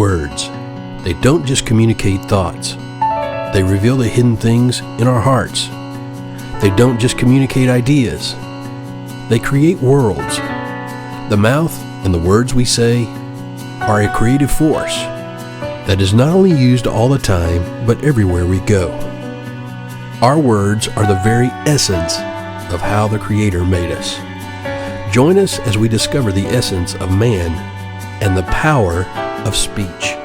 words. They don't just communicate thoughts. They reveal the hidden things in our hearts. They don't just communicate ideas. They create worlds. The mouth and the words we say are a creative force that is not only used all the time, but everywhere we go. Our words are the very essence of how the Creator made us. Join us as we discover the essence of man and the power of speech.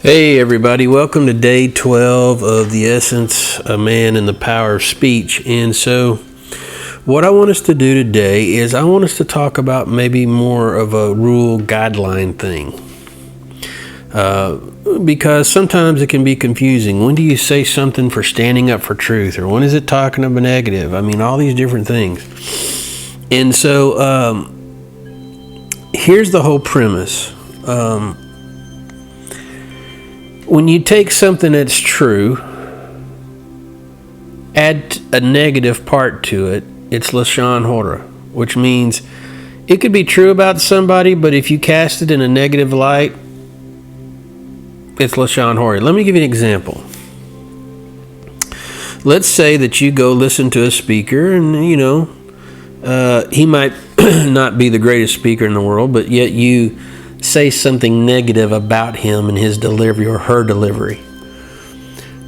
Hey everybody, welcome to day 12 of the essence of man and the power of speech. And so what I want us to do today is I want us to talk about maybe more of a rule guideline thing. Because sometimes it can be confusing. When do you say something for standing up for truth? Or when is it talking of a negative? I mean, all these different things. And so here's the whole premise. When you take something that's true, add a negative part to it, it's lashon hora, which means it could be true about somebody, but if you cast it in a negative light, it's lashon hora. Let me give you an example. Let's say that you go listen to a speaker, and he might not be the greatest speaker in the world, but yet you say something negative about him and his delivery or her delivery.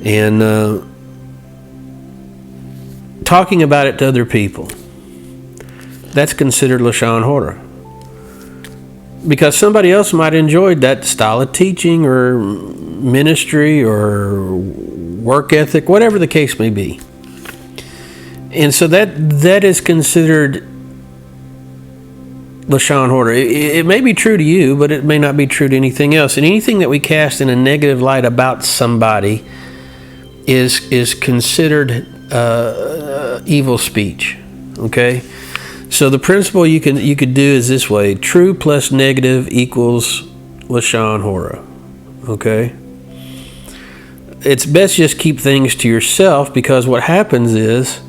And talking about it to other people, that's considered lashon hora. Because somebody else might have enjoyed that style of teaching or ministry or work ethic, whatever the case may be. And so that is considered lashon hora. It may be true to you, but it may not be true to anything else. And anything that we cast in a negative light about somebody is considered evil speech. Okay, so the principle you could do is this way: true plus negative equals lashon hora. Okay, it's best just keep things to yourself, because what happens is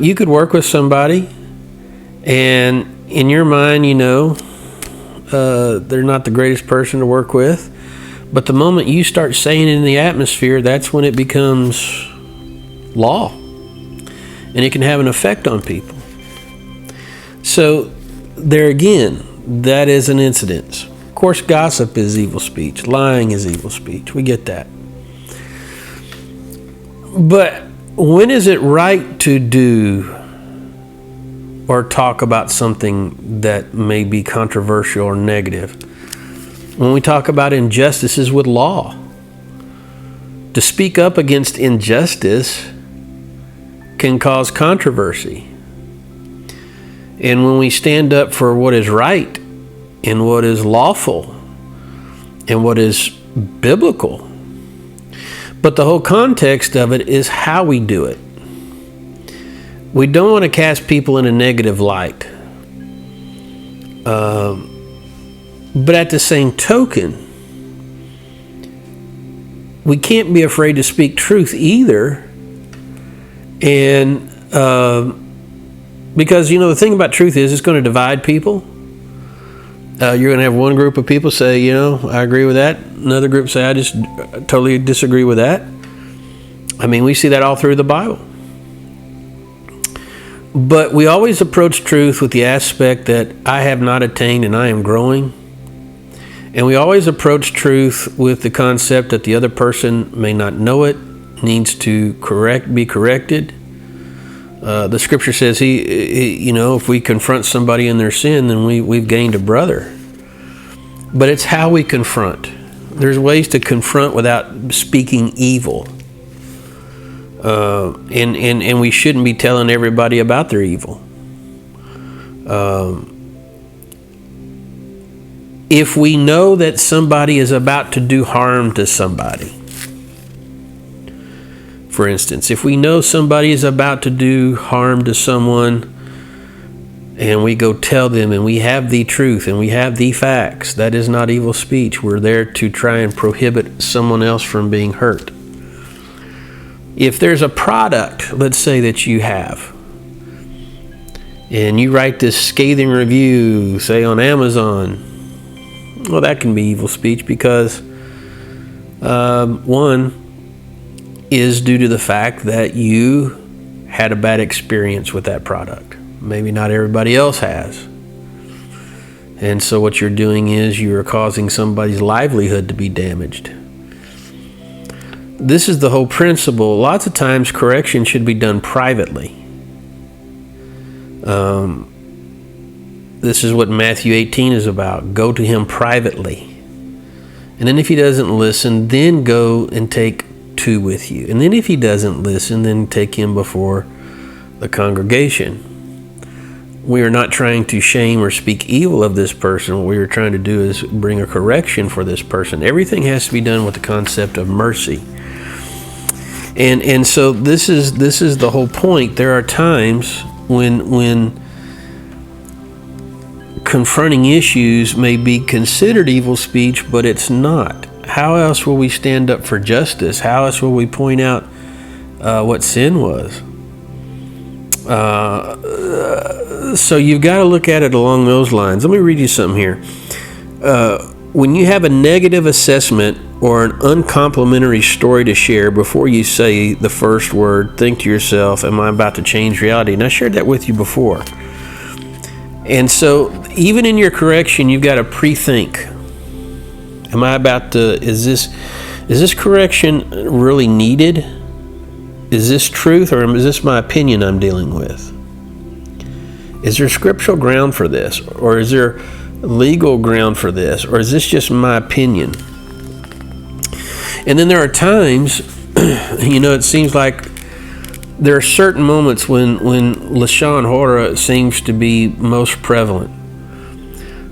you could work with somebody, and in your mind, they're not the greatest person to work with. But the moment you start saying it in the atmosphere, that's when it becomes law. And it can have an effect on people. So, there again, that is an incidence. Of course, gossip is evil speech. Lying is evil speech. We get that. But when is it right to do or talk about something that may be controversial or negative? When we talk about injustices with law. To speak up against injustice can cause controversy. And when we stand up for what is right and what is lawful and what is biblical, but the whole context of it is how we do it. We don't want to cast people in a negative light. But at the same token, we can't be afraid to speak truth either. And because, the thing about truth is it's going to divide people. You're going to have one group of people say, I agree with that. Another group say, I just totally disagree with that. I mean, we see that all through the Bible. But we always approach truth with the aspect that I have not attained and I am growing. And we always approach truth with the concept that the other person may not know it, needs to be corrected. The scripture says, if we confront somebody in their sin, then we've gained a brother. But it's how we confront. There's ways to confront without speaking evil. And we shouldn't be telling everybody about their evil. If we know that somebody is about to do harm to somebody, for instance, if we know somebody is about to do harm to someone and we go tell them, and we have the truth, and we have the facts, that is not evil speech. We're there to try and prohibit someone else from being hurt. If there's a product, let's say, that you have, and you write this scathing review, say on Amazon, well, that can be evil speech because one is due to the fact that you had a bad experience with that product. Maybe not everybody else has. And so what you're doing is you're causing somebody's livelihood to be damaged. This is the whole principle. Lots of times correction should be done privately. This is what Matthew 18 is about. Go to him privately. And then if he doesn't listen, then go and take two with you. And then if he doesn't listen, then take him before the congregation. We are not trying to shame or speak evil of this person. What we are trying to do is bring a correction for this person. Everything has to be done with the concept of mercy. And so this is the whole point. There are times when confronting issues may be considered evil speech, but it's not. How else will we stand up for justice? How else will we point out what sin was? So you've got to look at it along those lines. Let me read you something here. When you have a negative assessment or an uncomplimentary story to share, before you say the first word, think to yourself, am I about to change reality? And I shared that with you before. And so even in your correction, you've got to pre-think. Am I about to, is this correction really needed? Is this truth, or is this my opinion I'm dealing with? Is there scriptural ground for this? Or is there legal ground for this? Or is this just my opinion? And then there are times, it seems like there are certain moments when lashon, hora seems to be most prevalent.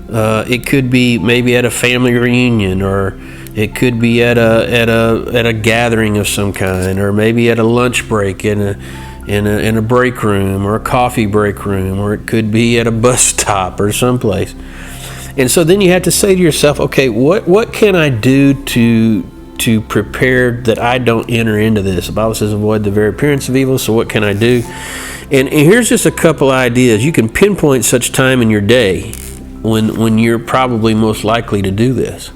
It could be maybe at a family reunion, or it could be at a gathering of some kind, or maybe at a lunch break in a break room, or a coffee break room, or it could be at a bus stop or someplace. And so then you have to say to yourself, okay, what can I do to prepare that I don't enter into this? The Bible says avoid the very appearance of evil, so what can I do? And here's just a couple ideas. You can pinpoint such time in your day when you're probably most likely to do this.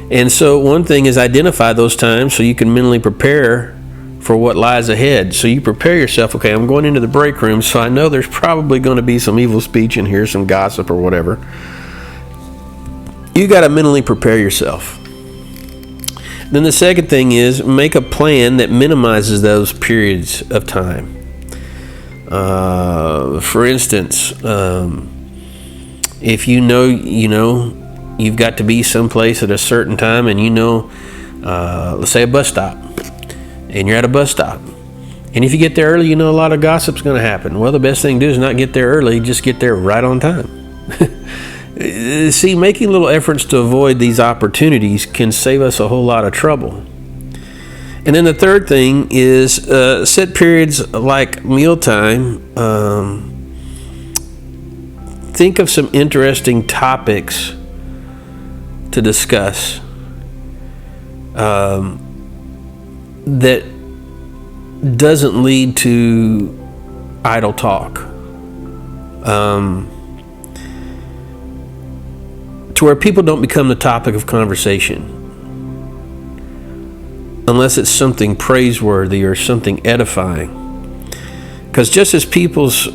And so one thing is identify those times so you can mentally prepare for what lies ahead. So you prepare yourself, okay, I'm going into the break room, so I know there's probably going to be some evil speech in here, some gossip or whatever. You got to mentally prepare yourself. Then the second thing is make a plan that minimizes those periods of time. For instance, if you've got to be someplace at a certain time, and let's say a bus stop, and you're at a bus stop, and if you get there early, a lot of gossip's going to happen. Well, the best thing to do is not get there early, just get there right on time. See, making little efforts to avoid these opportunities can save us a whole lot of trouble. And then the third thing is set periods like mealtime. Think of some interesting topics to discuss that doesn't lead to idle talk. To where people don't become the topic of conversation unless it's something praiseworthy or something edifying. Because just as people's,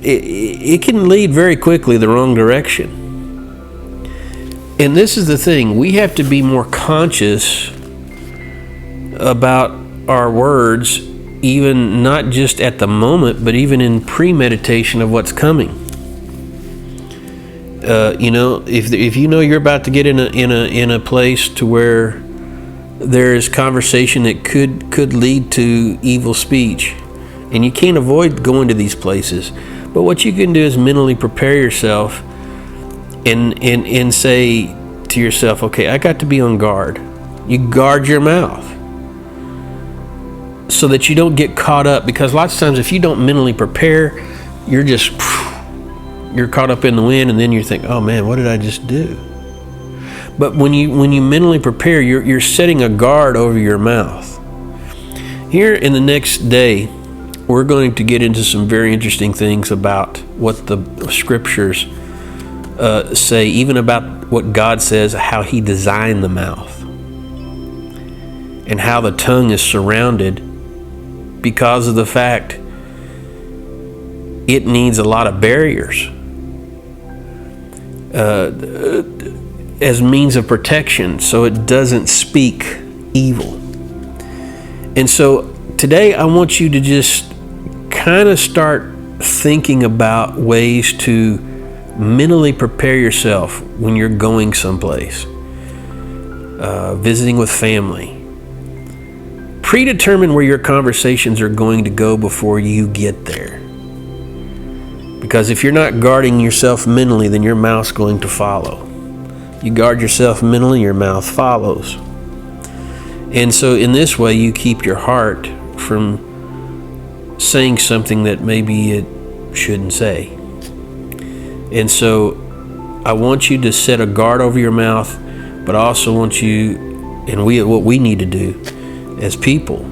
it can lead very quickly the wrong direction. And this is the thing, we have to be more conscious about our words, even not just at the moment, but even in premeditation of what's coming. If you're about to get in a place to where there is conversation that could lead to evil speech, and you can't avoid going to these places, but what you can do is mentally prepare yourself and say to yourself, okay, I got to be on guard. You guard your mouth. so that you don't get caught up, because lots of times if you don't mentally prepare, you're caught up in the wind, and then you think, oh man, what did I just do? But when you mentally prepare, you're setting a guard over your mouth. Here in the next day, we're going to get into some very interesting things about what the scriptures say, even about what God says, how he designed the mouth, and how the tongue is surrounded because of the fact it needs a lot of barriers as means of protection, so it doesn't speak evil. And so today I want you to just kind of start thinking about ways to mentally prepare yourself when you're going someplace, visiting with family. Predetermine where your conversations are going to go before you get there. Because if you're not guarding yourself mentally, then your mouth's going to follow. You guard yourself mentally, your mouth follows. And so in this way, you keep your heart from saying something that maybe it shouldn't say. And so I want you to set a guard over your mouth, but I also want you, and what we need to do as people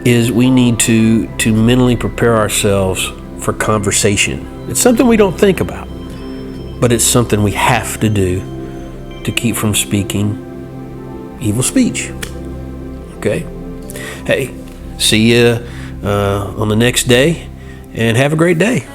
is we need to mentally prepare ourselves for conversation. It's something we don't think about, but it's something we have to do to keep from speaking evil speech. Okay? Hey, see you on the next day, and have a great day.